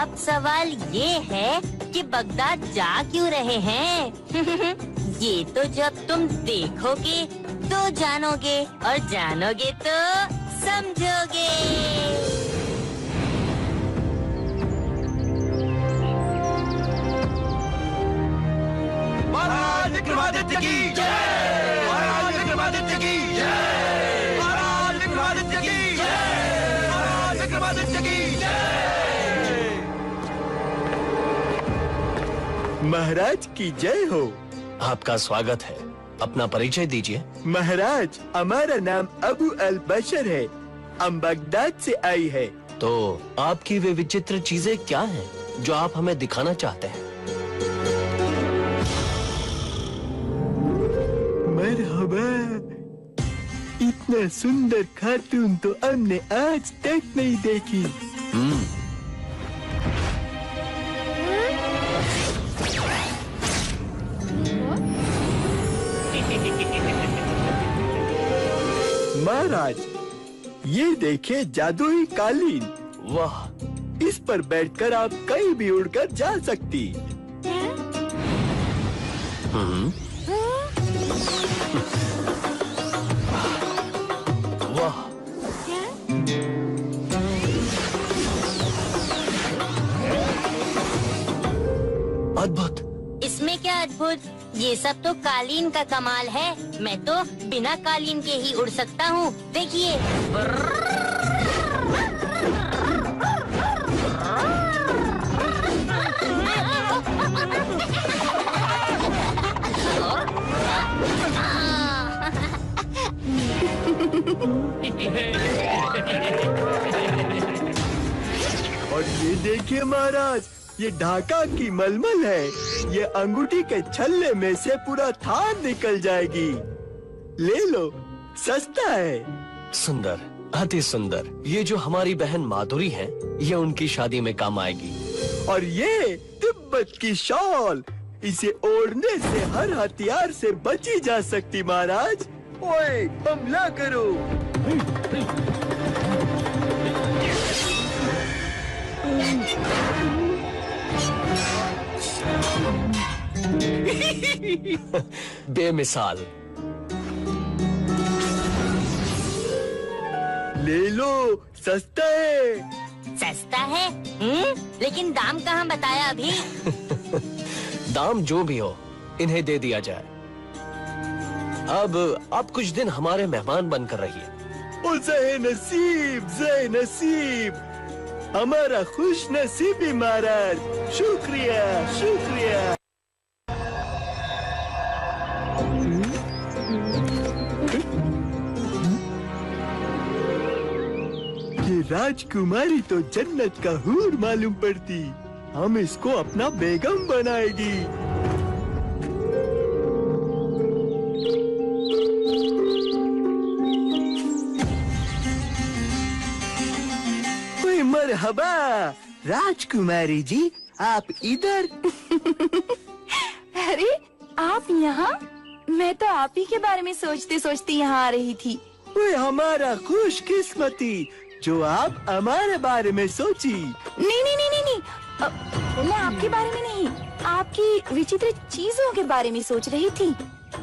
अब सवाल ये है कि बगदाद जा क्यों रहे हैं? ये तो जब तुम देखोगे तो जानोगे, और जानोगे तो समझोगे। महाराज विक्रमादित्य की जय! महाराज विक्रमादित्य की जय! महाराज विक्रमादित्य की जय! महाराज विक्रमादित्य की जय! महाराज की जय हो। आपका स्वागत है। अपना परिचय दीजिए। महाराज, हमारा नाम अबू अल बशर है। हम बगदाद से आई है। तो आपकी वे विचित्र चीजें क्या हैं जो आप हमें दिखाना चाहते हैं? मरहबा, इतना सुंदर खातून तो हमने आज तक नहीं देखी। महाराज, ये देखिए जादुई कालीन। वाह! इस पर बैठकर आप कहीं भी उड़कर जा सकती। वाह! अद्भुत! इसमें क्या अद्भुत? ये सब तो कालीन का कमाल है। मैं तो बिना कालीन के ही उड़ सकता हूँ। देखिए। और ये देखिए महाराज, ये ढाका की मलमल है। ये अंगूठी के छल्ले में से पूरा थान निकल जाएगी। ले लो, सस्ता है। सुंदर, अति सुंदर। ये जो हमारी बहन माधुरी है, ये उनकी शादी में काम आएगी। और ये तिब्बत की शॉल, इसे ओढ़ने से हर हथियार से बची जा सकती। महाराज, ओए, हमला करो। बेमिसाल। ले लो, सस्ता है। सस्ता है? लेकिन दाम कहाँ बताया अभी? दाम जो भी हो, इन्हें दे दिया जाए। अब आप कुछ दिन हमारे मेहमान बनकर रहिए। ओ ज़े नसीब, ज़े नसीब, हमारा खुश नसीबी महाराज। शुक्रिया, शुक्रिया। ये राजकुमारी तो जन्नत का हूर मालूम पड़ती। हम इसको अपना बेगम बनाएगी। ओए मरहबा, राजकुमारी जी, आप इधर? अरे, आप यहाँ? मैं तो आप ही के बारे में सोचते सोचते यहाँ आ रही थी। ओए हमारा खुशकिस्मती, जो आप हमारे बारे में सोची। नहीं नहीं नहीं नहीं नहीं, मैं आपके बारे में नहीं, आपकी विचित्र चीजों के बारे में सोच रही थी।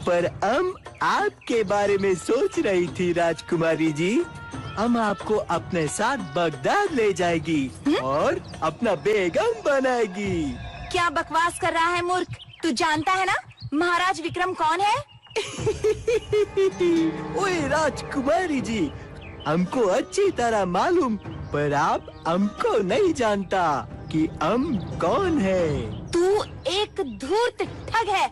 पर हम आपके बारे में सोच रही थी राजकुमारी जी। हम आपको अपने साथ बगदाद ले जाएगी और अपना बेगम बनाएगी। क्या बकवास कर रहा है मूर्ख? तू जानता है ना महाराज विक्रम कौन है? ओए राजकुमारी जी, हमको अच्छी तरह मालूम, पर आप हमको नहीं जानता कि हम कौन है। तू एक धूर्त ठग है,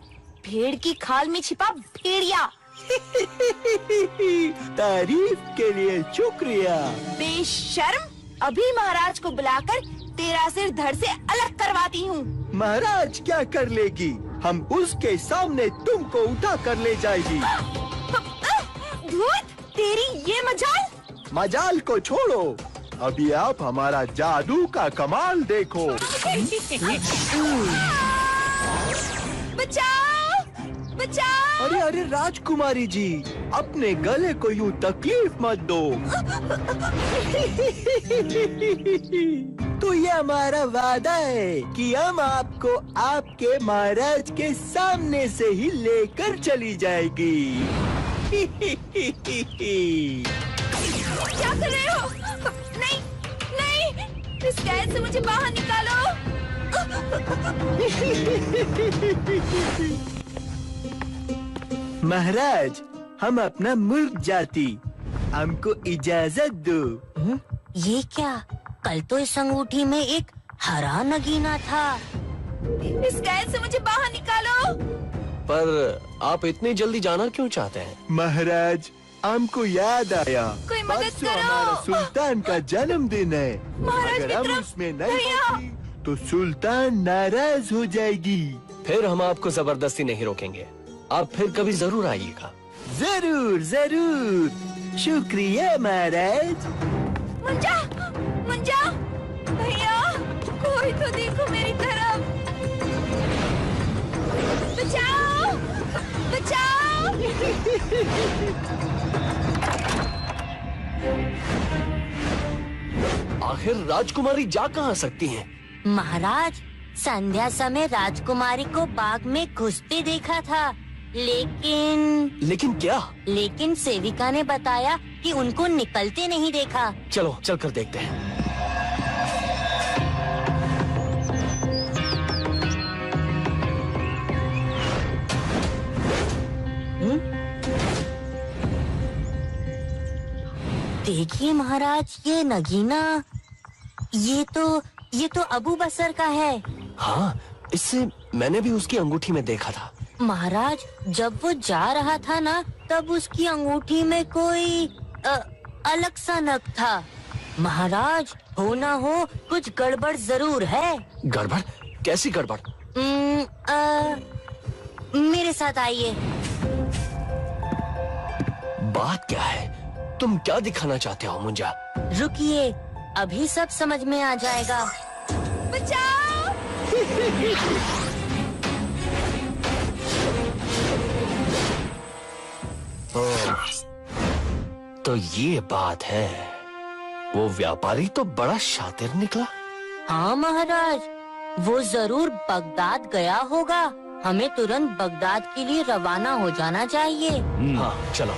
भेड़ की खाल में छिपा भेड़िया। तारीफ के लिए शुक्रिया। बेशर्म, अभी महाराज को बुलाकर तेरा सिर धड़ से अलग करवाती हूँ। महाराज क्या कर लेगी? हम उसके सामने तुमको उठा कर ले जाएगी। धूर्त, तेरी ये मजाल। मजाल को छोड़ो, अभी आप हमारा जादू का कमाल देखो। बचाओ, बचाओ। अरे अरे राजकुमारी जी, अपने गले को यूं तकलीफ मत दो। तो ये हमारा वादा है कि हम आपको आपके महाराज के सामने से ही लेकर चली जाएगी। क्या कर रहे हो? नहीं, नहीं, इस कैद से मुझे बाहर निकालो। महाराज, हम अपना मुल्क जाती, हमको इजाजत दो। ये क्या? कल तो इस अंगूठी में एक हरा नगीना था। इस कैद से मुझे बाहर निकालो। पर आप इतनी जल्दी जाना क्यों चाहते हैं? महाराज, हमको याद आया, कोई मदद परसों करो। हमारा सुल्तान का जन्मदिन है। महाराज अगर हम विक्रम, उसमें नहीं भैया। पहुंची, तो सुल्तान नाराज हो जाएगी। फिर हम आपको जबरदस्ती नहीं रोकेंगे, आप फिर कभी जरूर आइएगा। जरूर जरूर, शुक्रिया महाराज। मुंजा, मुंजा, भैया, कोई तो देखो मेरी तरफ। बचाओ, बचाओ। आखिर राजकुमारी जा कहाँ सकती हैं? महाराज, संध्या समय राजकुमारी को बाग में घुसते देखा था, लेकिन क्या? लेकिन सेविका ने बताया कि उनको निकलते नहीं देखा। चलो चलकर देखते हैं। देखिए महाराज, ये नगीना, ये तो अबू बसर का है। हाँ, इससे मैंने भी उसकी अंगूठी में देखा था। महाराज, जब वो जा रहा था ना, तब उसकी अंगूठी में कोई अलग सा नग था। महाराज, हो ना हो कुछ गड़बड़ जरूर है। गड़बड़? कैसी गड़बड़? मेरे साथ आइए। बात क्या है? तुम क्या दिखाना चाहते हो मुंजा? रुकिए, अभी सब समझ में आ जाएगा। बचाओ। तो ये बात है, वो व्यापारी तो बड़ा शातिर निकला। हाँ महाराज, वो जरूर बगदाद गया होगा। हमें तुरंत बगदाद के लिए रवाना हो जाना चाहिए। हाँ चलो।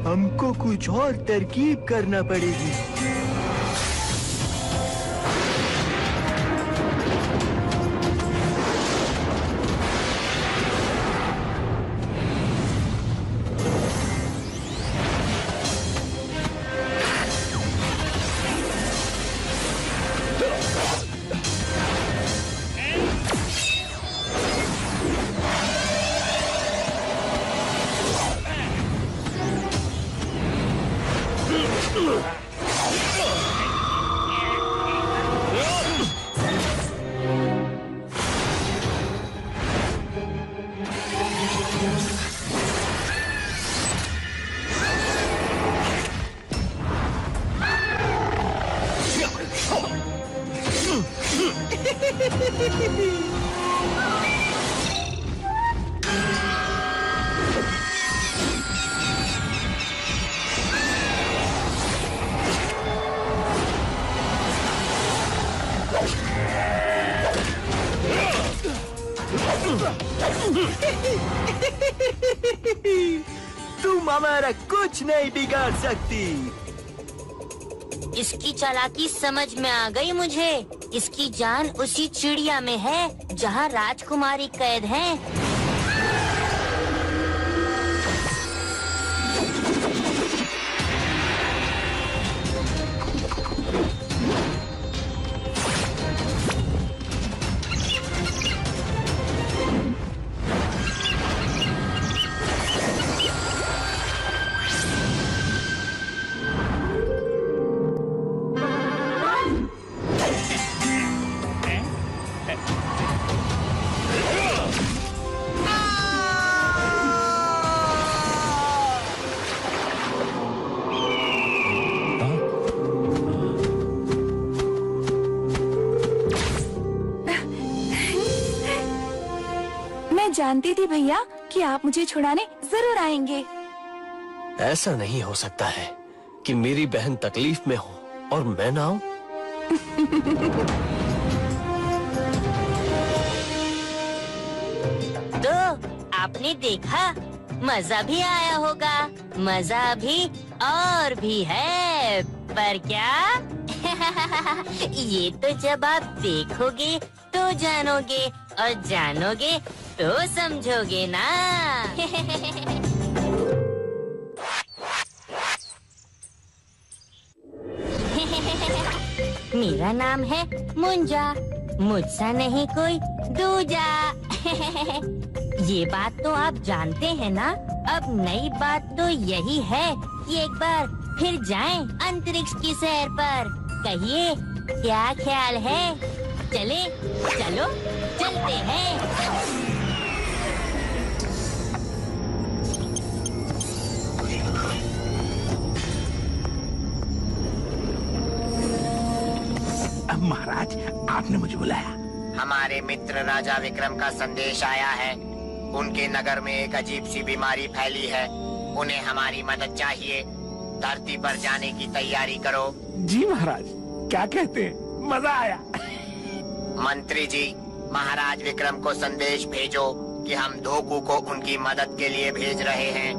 हमको कुछ और तरकीब करना पड़ेगी। तुम हमारा कुछ नहीं बिगाड़ सकती। इसकी चालाकी समझ में आ गई मुझे। इसकी जान उसी चिड़िया में है जहाँ राजकुमारी कैद है। जानती थी भैया कि आप मुझे छुड़ाने जरूर आएंगे। ऐसा नहीं हो सकता है कि मेरी बहन तकलीफ में हो और मैं ना आऊं। तो आपने देखा, मजा भी आया होगा। मजा भी और भी है, पर क्या? ये तो जब आप देखोगे तो जानोगे, और जानोगे तो समझोगे ना। मेरा नाम है मुंजा, मुझसा नहीं कोई दूजा। ये बात तो आप जानते हैं ना। अब नई बात तो यही है कि एक बार फिर जाएं अंतरिक्ष की सैर पर। कहिए, क्या ख्याल है? चले, चलो चलते हैं। महाराज, आपने मुझे बुलाया। हमारे मित्र राजा विक्रम का संदेश आया है। उनके नगर में एक अजीब सी बीमारी फैली है। उन्हें हमारी मदद चाहिए। धरती पर जाने की तैयारी करो। जी महाराज, क्या कहते हैं? मजा आया। मंत्री जी, महाराज विक्रम को संदेश भेजो कि हम धोकू को उनकी मदद के लिए भेज रहे हैं।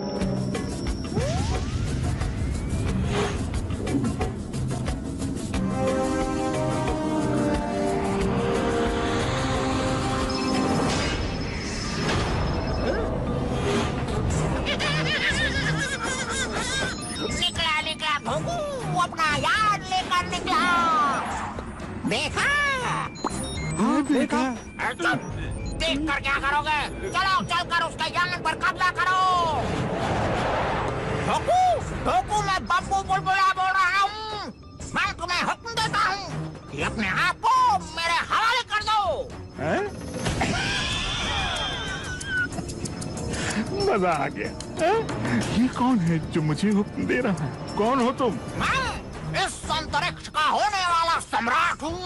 अपना याद लेकर निकला। देखा? देखा? देख कर क्या करोगे? चलो चलकर उसके यान पर कब्जा करो। धोकू, धोकू, मैं बब्बू बुलबुला बोल रहा हूँ। मैं तुम्हें हुक्म देता हूँ कि अपने आप को मेरे हवाले कर दो। मजा आ गया। ये कौन है जो मुझे हुक्म दे रहा है? कौन हो तुम? मैं इस अंतरिक्ष का होने वाला सम्राट हूँ,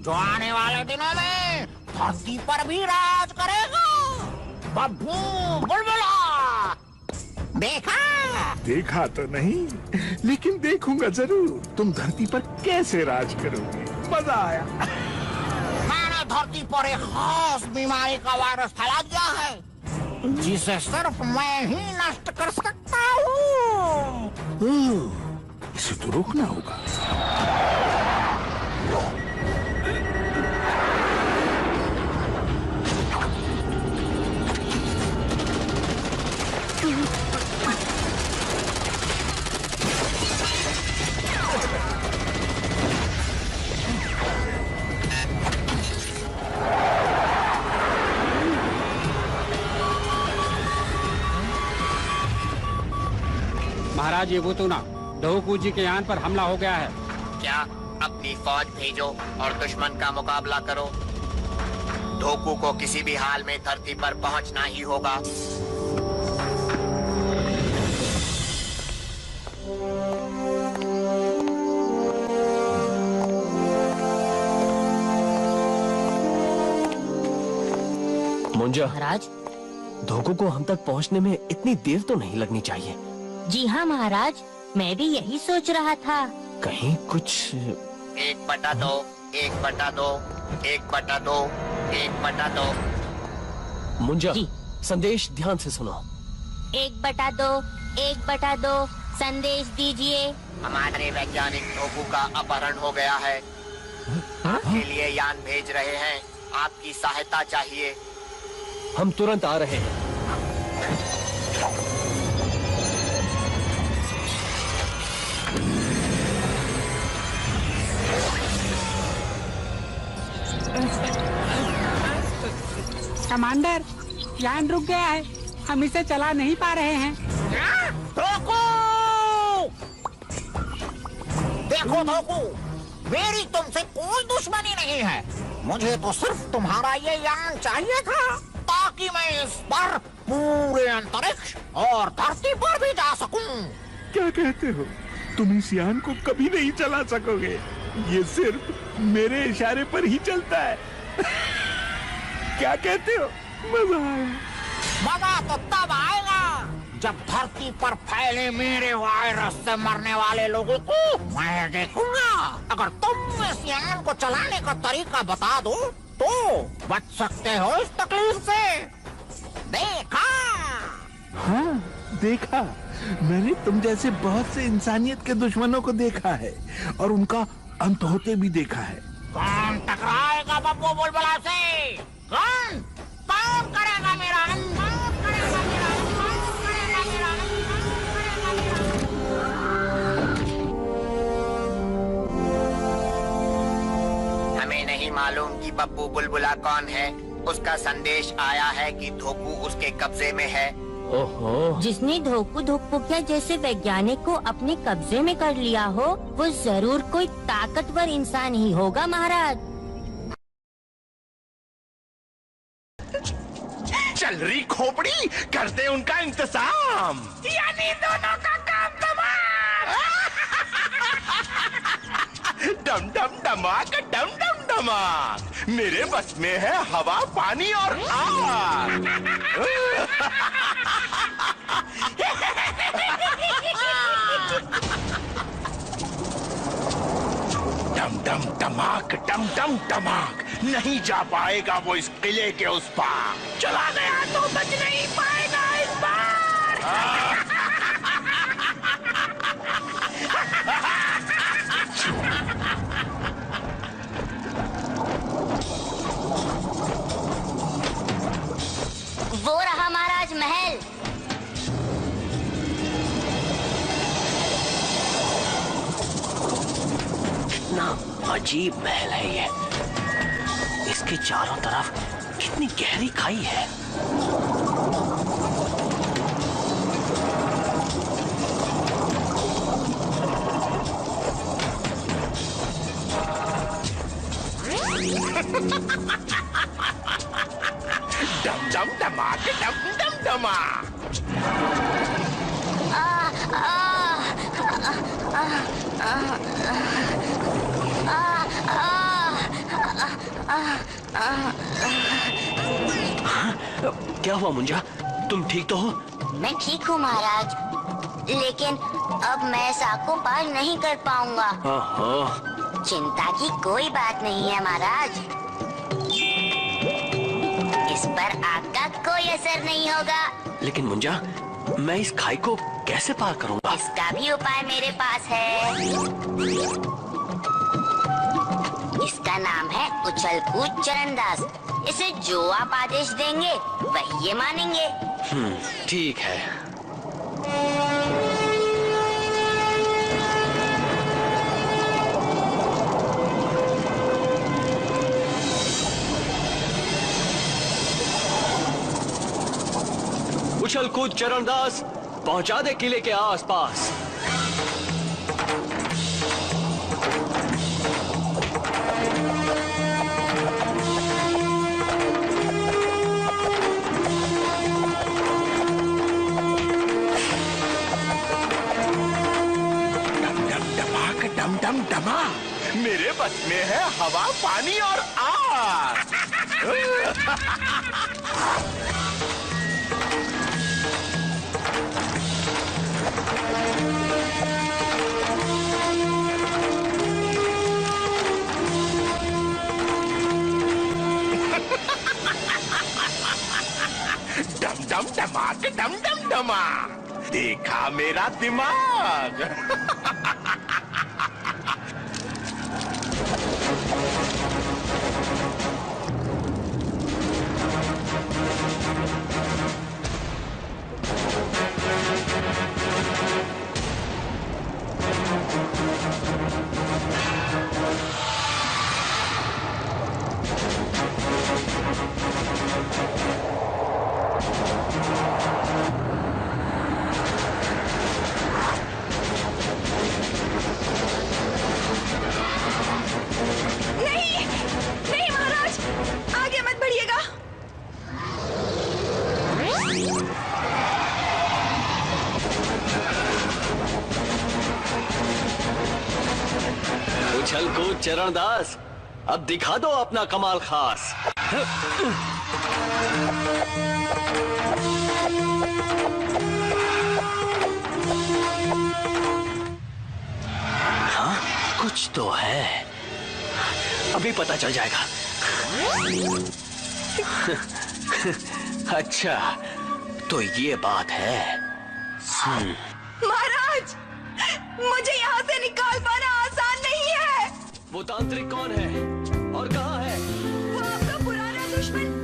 जो आने वाले दिनों में धरती पर भी राज करेगा। बब्बू बुलबुला। देखा? देखा तो नहीं, लेकिन देखूंगा जरूर। तुम धरती पर कैसे राज करोगे। मजा आया। मैंने धरती पर एक खास बीमारी का वायरस फैला दिया है, जिसे सिर्फ मैं ही नष्ट कर सकता हूँ। इसे तो रोकना होगा। महाराज, ये वो तो ना, धोकू जी के यान पर हमला हो गया है। क्या? अपनी फौज भेजो और दुश्मन का मुकाबला करो। धोकू को किसी भी हाल में धरती पर पहुंचना ही होगा। मुंजा, महाराज। धोकू को हम तक पहुंचने में इतनी देर तो नहीं लगनी चाहिए। जी हाँ महाराज, मैं भी यही सोच रहा था। कहीं कुछ 1/2, 1/2, 1/2, 1/2। मुंजा, जी। संदेश ध्यान से सुनो। 1/2, 1/2 संदेश दीजिए। हमारे वैज्ञानिक धोकू का अपहरण हो गया है। आपके लिए यान भेज रहे हैं। आपकी सहायता चाहिए। हम तुरंत आ रहे हैं। कमांडर, यान रुक गया है। हम इसे चला नहीं पा रहे हैं। धोकू! देखो धोकू, मेरी तुमसे कोई दुश्मनी नहीं है। मुझे तो सिर्फ तुम्हारा ये यान चाहिए था, ताकि मैं इस पर पूरे अंतरिक्ष और धरती पर भी जा सकूं। क्या कहते हो? तुम इस यान को कभी नहीं चला सकोगे। ये सिर्फ मेरे इशारे पर ही चलता है। क्या कहते हो? मजा आया। मजा तो तब आएगा जब धरती पर फैले मेरे वायरस से मरने वाले लोगों को मैं देखूंगा। अगर तुम इस यान को चलाने का तरीका बता दो तो बच सकते हो इस तकलीफ से। देखा? हाँ देखा, मैंने तुम जैसे बहुत से इंसानियत के दुश्मनों को देखा है और उनका अंत होते भी देखा है। कौन टकराएगा बब्बू बुलबुला से? कौन कौन करेगा मेरा अंत? कौन करेगा मेरा अंत? कौन करेगा मेरा अंत? कौन करेगा मेरा अंत? हमें नहीं मालूम कि बब्बू बुलबुला कौन है। उसका संदेश आया है कि धोकू उसके कब्जे में है। ओहो। जिसने धोकू धोकपुकिया जैसे वैज्ञानिक को अपने कब्जे में कर लिया हो वो जरूर कोई ताकतवर इंसान ही होगा महाराज। चल रही खोपड़ी, करते उनका इंतजाम। यानी दोनों का काम तमाम। डम डम डमाक, डम डम डमाक। मेरे बस में है हवा, पानी और आग। डम डम डमाक, डम डम डमाक। नहीं जा पाएगा वो इस किले के उस पार। चला गया तो बच नहीं पाएगा इस बार। वो रहा महाराज महल। कितना अजीब महल है ये। इसके चारों तरफ कितनी गहरी खाई है। डम डम डमाक, डम डम डमाक। क्या हुआ मुंजा, तुम ठीक तो हो? मैं ठीक हूँ महाराज, लेकिन अब मैं साको पार नहीं कर पाऊंगा। ओहो। चिंता की कोई बात नहीं है महाराज, इस पर आग का कोई असर नहीं होगा। लेकिन मुंजा, मैं इस खाई को कैसे पार करूंगा? इसका भी उपाय मेरे पास है। इसका नाम है उछल कूद चरणदास। इसे जो आप आदेश देंगे वही ये मानेंगे। ठीक है। उछल कूद चरणदास, पहुंचा दे किले के आसपास। डम डम डमा। मेरे बस में है हवा, पानी और आग। डम डम डमाक, डम डम डमा। देखा मेरा दिमाग। उछल कूद चरणदास, अब दिखा दो अपना कमाल खास। हाँ, कुछ तो है, अभी पता चल जाएगा। अच्छा, तो ये बात है। महाराज, मुझे यहाँ से निकाल पाना आसान नहीं है। वो तांत्रिक कौन है और कहाँ है? वो आपका पुराना दुश्मन